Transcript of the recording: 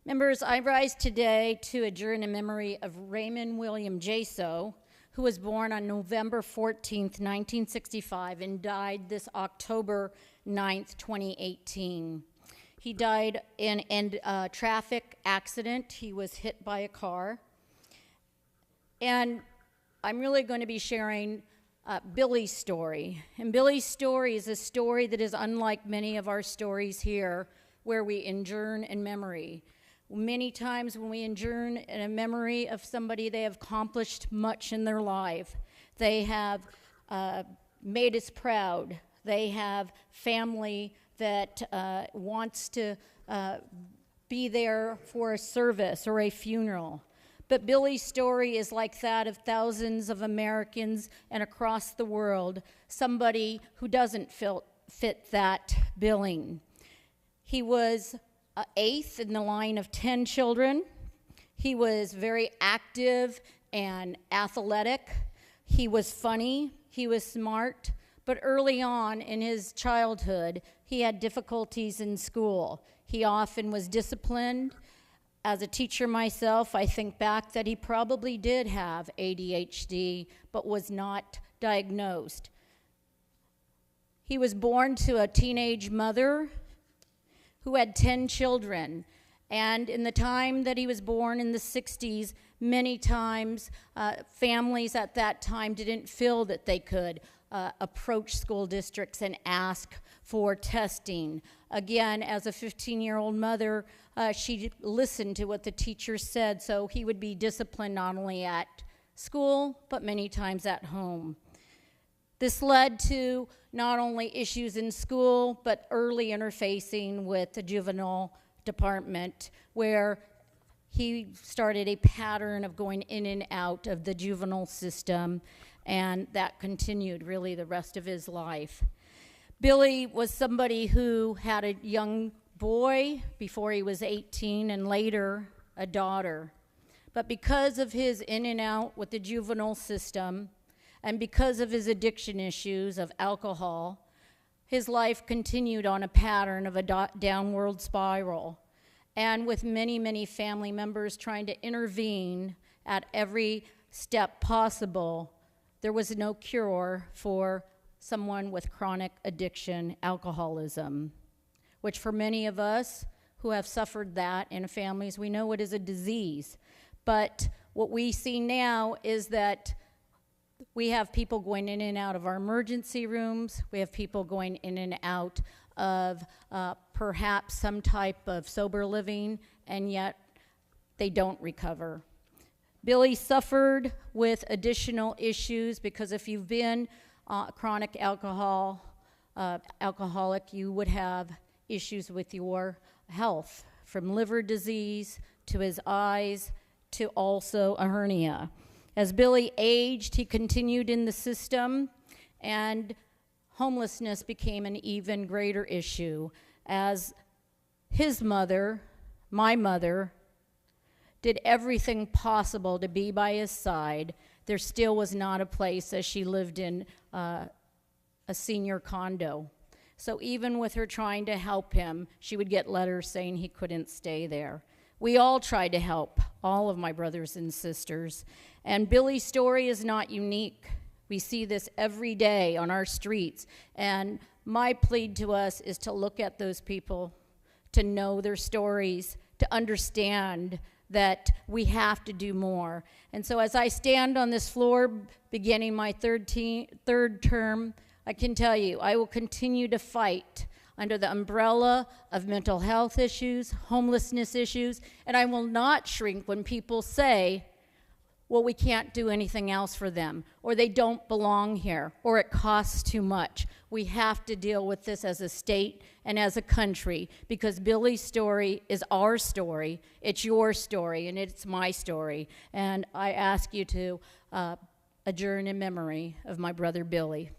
Members, I rise today to adjourn in memory of Raymond William Jaso, who was born on November 14th, 1965, and died this October 9th, 2018. He died in a traffic accident. He was hit by a car. And I'm really going to be sharing Billy's story. And Billy's story is a story that is unlike many of our stories here, where we adjourn in memory. Many times when we adjourn in a memory of somebody, they have accomplished much in their life. They have made us proud. They have family that wants to be there for a service or a funeral. But Billy's story is like that of thousands of Americans and across the world, somebody who doesn't fit that billing. He was eighth in the line of 10 children. He was very active and athletic. He was funny. He was smart. But early on in his childhood, he had difficulties in school. He often was disciplined. As a teacher myself, I think back that he probably did have ADHD, but was not diagnosed. He was born to a teenage mother who had 10 children. And in the time that he was born in the 60s, many times families at that time didn't feel that they could approach school districts and ask for testing. Again, as a 15-year-old mother, she listened to what the teacher said, so he would be disciplined not only at school, but many times at home. This led to not only issues in school, but early interfacing with the juvenile department, where he started a pattern of going in and out of the juvenile system, and that continued really the rest of his life. Billy was somebody who had a young boy before he was 18, and later a daughter. But because of his in and out with the juvenile system, and because of his addiction issues of alcohol, his life continued on a pattern of a downward spiral. And with many, many family members trying to intervene at every step possible, there was no cure for someone with chronic addiction, alcoholism, which for many of us who have suffered that in families, we know it is a disease. But what we see now is that we have people going in and out of our emergency rooms. We have people going in and out of perhaps some type of sober living, and yet they don't recover. Billy suffered with additional issues because if you've been chronic alcoholic, you would have issues with your health, from liver disease to his eyes to also a hernia. As Billy aged, he continued in the system, and homelessness became an even greater issue as his mother, my mother, did everything possible to be by his side. There still was not a place, as she lived in a senior condo. So even with her trying to help him, she would get letters saying he couldn't stay there. We all tried to help, all of my brothers and sisters. And Billy's story is not unique. We see this every day on our streets. And my plea to us is to look at those people, to know their stories, to understand that we have to do more. And so as I stand on this floor beginning my third term, I can tell you I will continue to fight under the umbrella of mental health issues, homelessness issues, and I will not shrink when people say, well, we can't do anything else for them, or they don't belong here, or it costs too much. We have to deal with this as a state and as a country, because Billy's story is our story, it's your story, and it's my story. And I ask you to adjourn in memory of my brother Billy.